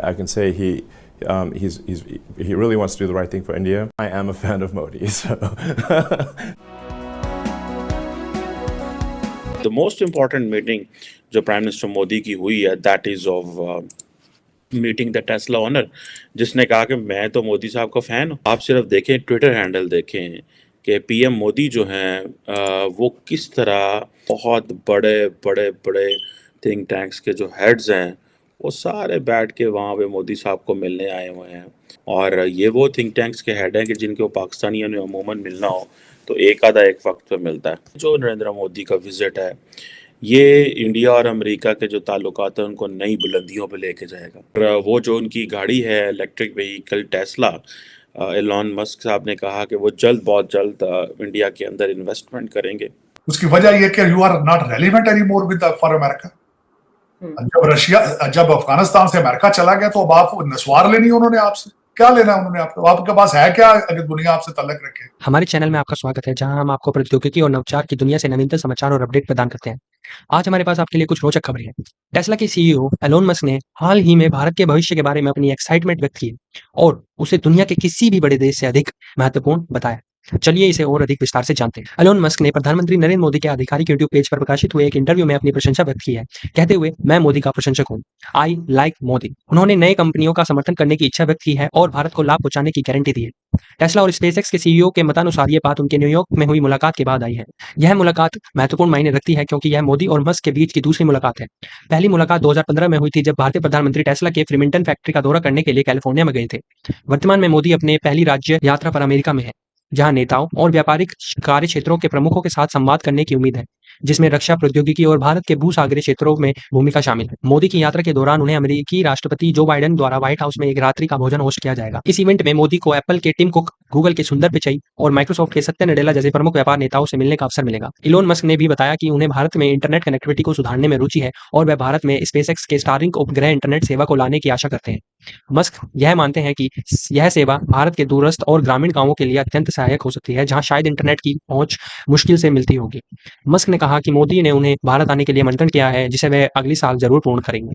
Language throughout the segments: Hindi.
I can say he really wants to do the right thing for India. I am a fan of Modi, so. The most important meeting जो प्राइम मिनिस्टर मोदी की हुई है that is of meeting the Tesla owner, जिसने कहा कि मैं तो मोदी साहब का फैन हूँ। आप सिर्फ देखें, ट्विटर हैंडल देखें कि पीएम मोदी जो हैं वो किस तरह बहुत बड़े बड़े बड़े थिंक टैंक्स के जो हेड्स हैं वो सारे बैठ के वहाँ पे मोदी साहब को मिलने आए हुए हैं। और ये वो थिंक टैंक्स के हेड हैं कि जिनको पाकिस्तानियों ने अमूमन मिलना हो तो एक आधा एक वक्त पे मिलता है। जो नरेंद्र मोदी का विजिट है ये इंडिया और अमेरिका के जो ताल्लुकात हैं उनको नई बुलंदियों पे लेके जाएगा। और वो जो उनकी गाड़ी है electric vehicle Tesla, Elon Musk साहब ने कहा कि वो बहुत जल्द इंडिया के अंदर इन्वेस्टमेंट करेंगे। उसकी वजह ये कि you are not relevant any more with for America. जब अफगानिस्तान से अमेरिका चला गया तो अब आप नस्वार लेनी उन्होंने आपसे, क्या लेना उन्होंने आपको? आपके पास है क्या अगर दुनिया आपसे तल्लक रखे? हमारे चैनल में आपका स्वागत है, जहां हम आपको प्रौद्योगिकी और नवाचार की दुनिया से नवीनतम समाचार और अपडेट प्रदान करते हैं। आज हमारे पास आपके लिए कुछ रोचक खबरें हैं। टेस्ला के सीईओ एलोन मस्क ने हाल ही में भारत के भविष्य के बारे में अपनी एक्साइटमेंट व्यक्त की और उसे दुनिया के किसी भी बड़े देश से अधिक महत्वपूर्ण बताया। चलिए इसे और अधिक विस्तार से जानते हैं। एलोन मस्क ने प्रधानमंत्री नरेंद्र मोदी के आधिकारिक यूट्यूब पेज पर प्रकाशित हुए एक इंटरव्यू में अपनी प्रशंसा व्यक्त की है, कहते हुए मैं मोदी का प्रशंसक हूँ। I like Modi. उन्होंने नए कंपनियों का समर्थन करने की इच्छा व्यक्त की है और भारत को लाभ पहुंचाने की गारंटी दी है। टेस्ला और स्पेसएक्स के सीईओ के मतानुसार ये बात उनके न्यूयॉर्क में हुई मुलाकात के बाद आई है। यह मुलाकात महत्वपूर्ण मायने रखती है क्योंकि यह मोदी और मस्क के बीच की दूसरी मुलाकात है। पहली मुलाकात 2015 में हुई थी, जब भारतीय प्रधानमंत्री टेस्ला के फ्रीमेंटन फैक्ट्री का दौरा करने के लिए कैलिफोर्निया में गए थे। वर्तमान में मोदी अपने पहली राज्य यात्रा पर अमेरिका में है, जहां नेताओं और व्यापारिक कार्य क्षेत्रों के प्रमुखों के साथ संवाद करने की उम्मीद है, जिसमें रक्षा प्रौद्योगिकी और भारत के भूसागरीय क्षेत्रों में भूमिका शामिल है। मोदी की यात्रा के दौरान उन्हें अमेरिकी राष्ट्रपति जो बाइडेन द्वारा व्हाइट हाउस में एक रात्रि का भोजन होस्ट किया जाएगा। इस इवेंट में मोदी को एप्पल के टिम कुक, गूगल के सुंदर पिचई और माइक्रोसॉफ्ट के सत्या नडेला जैसे प्रमुख व्यापार नेताओं से मिलने का अवसर मिलेगा। इलोन मस्क ने भी बताया कि उन्हें भारत में इंटरनेट कनेक्टिविटी को सुधारने में रुचि है और वह भारत में स्पेसएक्स के स्टारलिंक उपग्रह इंटरनेट सेवा को लाने की आशा करते हैं। मस्क यह मानते हैं कि यह सेवा भारत के दूरस्थ और ग्रामीण गांवों के लिए अत्यंत सहायक हो सकती है, जहां शायद इंटरनेट की पहुंच मुश्किल से मिलती होगी। मस्क ने कहा कि मोदी ने उन्हें भारत आने के लिए आमंत्रण किया है, जिसे वह अगले साल जरूर पूर्ण करेंगे।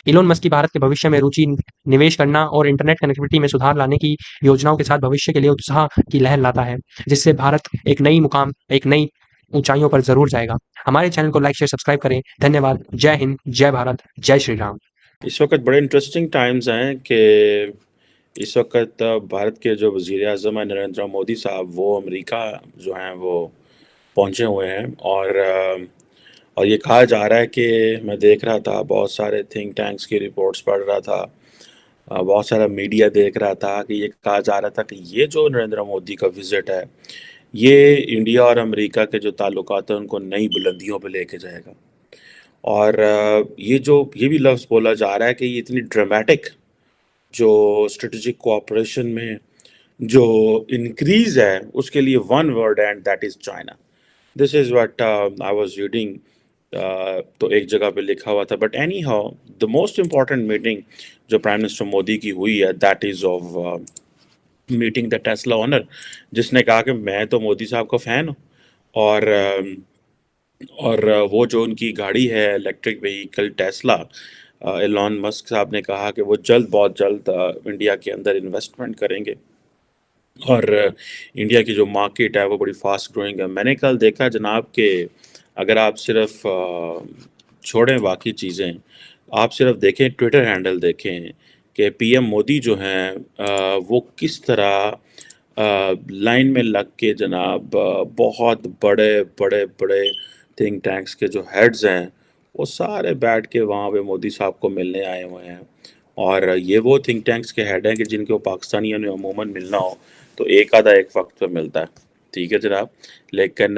इलोन मस्क की भारत के भविष्य में रुचि, निवेश करना और इंटरनेट कनेक्टिविटी में सुधार लाने की योजनाओं के साथ भविष्य के लिए उत्साह की लहर लाता है, जिससे भारत एक नई ऊंचाइयों पर जरूर जाएगा। हमारे चैनल को लाइक शेयर सब्सक्राइब करें। धन्यवाद। जय हिंद, जय भारत, जय श्री राम। इस वक्त बड़े इंटरेस्टिंग टाइम्स हैं कि इस वक्त भारत के जो वज़ीर आज़म हैं नरेंद्र मोदी साहब, वो अमेरिका जो हैं वो पहुंचे हुए हैं। और ये कहा जा रहा है कि मैं देख रहा था, बहुत सारे थिंक टैंक्स की रिपोर्ट्स पढ़ रहा था, बहुत सारा मीडिया देख रहा था कि ये कहा जा रहा था कि ये जो नरेंद्र मोदी का विज़िट है ये इंडिया और अमेरिका के जो ताल्लुकात हैं उनको नई बुलंदियों पे लेके जाएगा। और ये भी लफ्ज़ बोला जा रहा है कि ये इतनी ड्रामेटिक जो स्ट्रेटेजिक कोऑपरेशन में जो इंक्रीज़ है उसके लिए one word and that is China. This is what I was reading. तो एक जगह पे लिखा हुआ था, but any how the most important meeting जो प्राइम मिनिस्टर मोदी की हुई है that is of meeting the Tesla owner, जिसने कहा कि मैं तो मोदी साहब का फ़ैन हूँ। और वो जो उनकी गाड़ी है electric vehicle Tesla, Elon Musk साहब ने कहा कि वो बहुत जल्द इंडिया के अंदर इन्वेस्टमेंट करेंगे। और इंडिया की जो मार्केट है वो बड़ी फास्ट ग्रोइंग है। मैंने कल देखा जनाब कि अगर आप सिर्फ छोड़ें बाकी चीज़ें, आप सिर्फ देखें, ट्विटर हैंडल देखें कि पीएम मोदी जो हैं वो किस तरह लाइन में लग के जनाब बहुत बड़े बड़े बड़े थिंक टैंक्स के जो हेड्स हैं वो सारे बैठ के वहाँ पे मोदी साहब को मिलने आए हुए हैं। और ये वो थिंक टैंक्स के हेड हैं कि जिनको पाकिस्तानियों ने अमूमन मिलना हो तो एक आधा एक वक्त पे मिलता है, ठीक है जनाब। लेकिन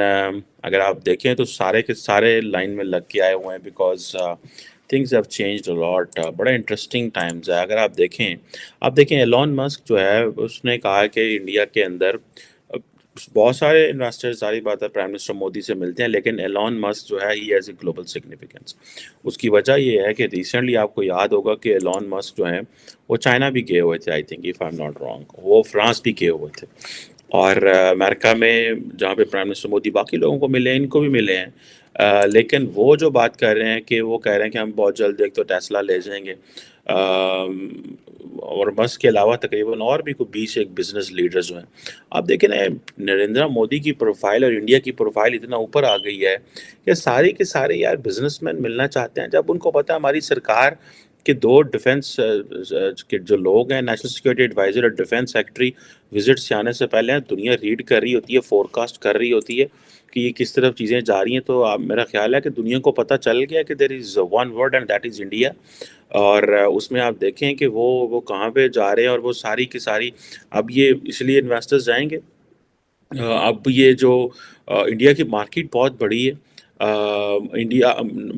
अगर आप देखें तो सारे के सारे लाइन में लग के आए हुए हैं, because things have changed a lot. बड़ा इंटरेस्टिंग टाइम्स है। अगर आप देखें एलॉन मस्क जो है उसने कहा कि इंडिया के अंदर बहुत सारे इन्वेस्टर्स, सारी बात है, प्राइम मिनिस्टर मोदी से मिलते हैं, लेकिन एलॉन मस्क जो है he has a global significance. उसकी वजह ये है कि रिसेंटली आपको याद होगा कि एलॉन मस्क जो हैं वो चाइना भी गए हुए थे, I think if I am not wrong, वो फ्रांस भी गए हुए थे। और अमेरिका में जहाँ पे प्राइम मिनिस्टर मोदी बाकी लोगों को मिले, इनको भी मिले हैं। लेकिन वो जो बात कर रहे हैं कि वो कह रहे हैं कि हम बहुत जल्द एक तो टेस्ला ले जाएंगे। और मस्क के अलावा तकरीबन और भी कोई 20 एक बिजनेस लीडर्स जो हैं। आप देखें ना, नरेंद्र मोदी की प्रोफाइल और इंडिया की प्रोफाइल इतना ऊपर आ गई है कि सारे के सारे यार बिजनेसमैन मिलना चाहते हैं। जब उनको पता है हमारी सरकार के दो डिफेंस के जो लोग हैं, नेशनल सिक्योरिटी एडवाइजर और डिफेंस सेक्रेटरी, विजिट से आने से पहले दुनिया रीड कर रही होती है, फोरकास्ट कर रही होती है कि ये किस तरफ चीज़ें जा रही हैं। तो मेरा ख्याल है कि दुनिया को पता चल गया कि there is one word and that is India. और उसमें आप देखें कि वो कहाँ पे जा रहे हैं, और वो सारी की सारी अब ये इसलिए इन्वेस्टर्स जाएंगे। अब ये जो इंडिया की मार्केट बहुत बड़ी है। इंडिया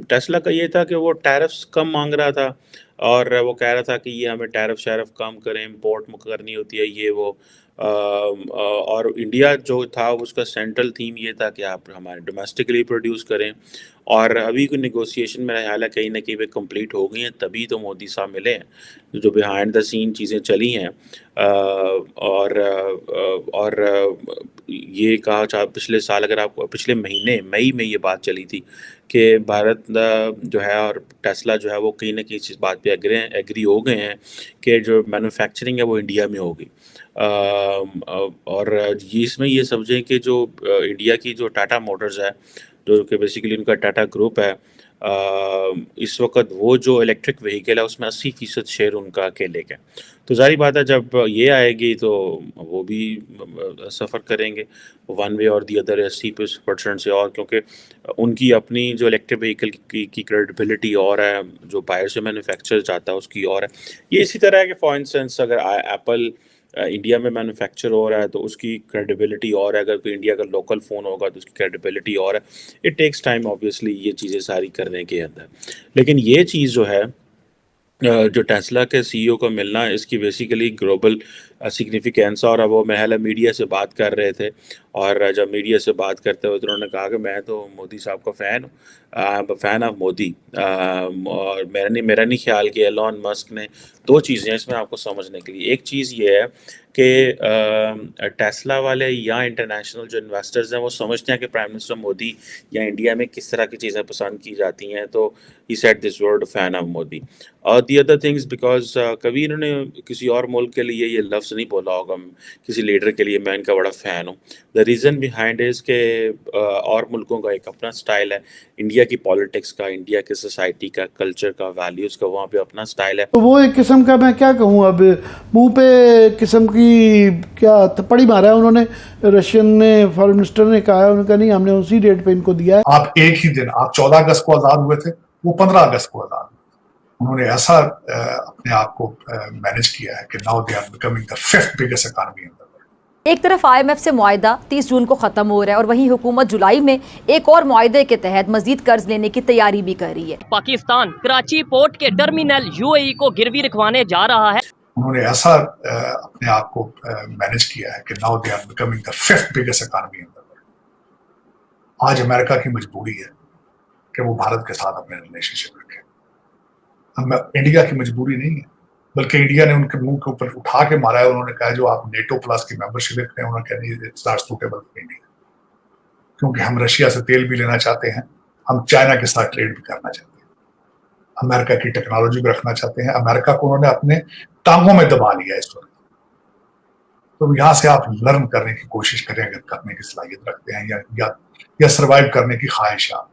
टेस्ला का ये था कि वो टैरिफ्स कम मांग रहा था, और वो कह रहा था कि ये हमें टैरिफ शैरिफ कम करें, इम्पोर्ट करनी होती है ये वो। और इंडिया जो था उसका सेंट्रल थीम ये था कि आप हमारे डोमेस्टिकली प्रोड्यूस करें। और अभी कोई नेगोशिएशन मेरा ख्याल है कहीं ना कहीं पे कंप्लीट हो गई हैं, तभी तो मोदी साहब मिले हैं। जो बिहाइंड द सीन चीज़ें चली हैं, और ये कहा पिछले साल, अगर आप पिछले महीने मई में ये बात चली थी कि भारत जो है और टेस्ला जो है वो कहीं ना कहीं इस बात पे एग्री हो गए हैं कि जो मैन्युफैक्चरिंग है वो इंडिया में होगी। और ये इसमें ये समझें कि जो इंडिया की जो टाटा मोटर्स है, जो कि बेसिकली उनका टाटा ग्रुप है, इस वक्त वो जो इलेक्ट्रिक व्हीकल है उसमें 80% शेयर उनका अकेले का। तो जाहिर बात है जब ये आएगी तो वो भी सफ़र करेंगे वन वे और दी अदर 80% से, और क्योंकि उनकी अपनी जो इलेक्ट्रिक व्हीकल की क्रेडिबिलिटी और है, जो बाहर से मैन्युफैक्चर चाहता है उसकी और है। ये इसी तरह है कि फॉर इंस्टेंस अगर एप्पल इंडिया में मैन्युफैक्चर हो रहा है तो उसकी क्रेडिबिलिटी और है, अगर कोई इंडिया का लोकल फ़ोन होगा तो उसकी क्रेडिबिलिटी और है। इट टेक्स टाइम ऑब्वियसली ये चीज़ें सारी करने के अंदर। लेकिन ये चीज़ जो है जो टेस्ला के सीईओ को मिलना है, इसकी बेसिकली ग्लोबल सिग्निफिकेंस। और अब वो महल मीडिया से बात कर रहे थे, और जब मीडिया से बात करते हुए तो उन्होंने कहा कि मैं तो मोदी साहब का फ़ैन हूँ, I am fan of Modi. और मेरा नहीं ख्याल कि एलॉन मस्क ने दो चीज़ें इसमें आपको समझने के लिए। एक चीज़ ये है कि टेस्ला वाले या इंटरनेशनल जो इन्वेस्टर्स हैं वो समझते हैं कि प्राइम मिनिस्टर मोदी या इंडिया में किस तरह की चीज़ें पसंद की जाती हैं, तो he said this word fan of Modi. और दी अदर थिंग्स बिकॉज कभी इन्होंने किसी और मुल्क के लिए ये लफ्ज़ नहीं बोला होगा किसी लीडर के लिए मैं इनका बड़ा फ़ैन हूँ। द रीज़न बिहाइंड इज़ के और मुल्कों का एक अपना स्टाइल है, इंडिया की पॉलिटिक्स का, इंडिया की सोसाइटी का, कल्चर का, वैल्यूज़ का, वहाँ पे अपना स्टाइल है। तो वो एक किस्म का, मैं क्या कहूँ, अब मुंह पे किस्म की क्या थप्पड़ी मारा है उन्होंने। रशियन ने, फॉरेन मिनिस्टर ने कहा है, उन्होंने कहा नहीं हमने उसी डेट पे इनको दिया है। आप एक ही दिन, आप 14 अगस्त को आजाद हुए थे, वो 15 अगस्त को आजाद हुए। उन्होंने ऐसा अपने आप को मैनेज किया है कि now they are becoming the 5th biggest economy in the world. एक तरफ IMF से मुआहदा 30 जून को ख़त्म हो रहा है और वहीं हुकूमत जुलाई में एक और मुआहदे के तहत मजीद कर्ज लेने की तैयारी भी कर रही है। पाकिस्तान कराची पोर्ट के टर्मिनल UAE को गिरवी रखवाने जा रहा है। उन्होंने ऐसा अपने आप को मैनेज किया है कि now they are becoming the 5th biggest economy in the world. आज अमेरिका की मजबूरी है कि वो भारत के साथ अपने रिलेशनशिप रखे। इंडिया की मजबूरी नहीं है, बल्कि इंडिया ने उनके मुंह के ऊपर उठा के मारा है। उन्होंने कहा जो आप नेटो प्लस की मेंबरशिप लेते हैं, उन्होंने कहा नहीं, it's not suitable for India, क्योंकि हम रशिया से तेल भी लेना चाहते हैं, हम चाइना के साथ ट्रेड भी करना चाहते हैं, अमेरिका की टेक्नोलॉजी भी रखना चाहते हैं। अमेरिका को उन्होंने अपने टांगों में दबा लिया इस वक्त। तो यहाँ से आप लर्न करने की कोशिश करें, अगर करने की सलाहियत रखते हैं या सर्वाइव करने की ख्वाहिश है।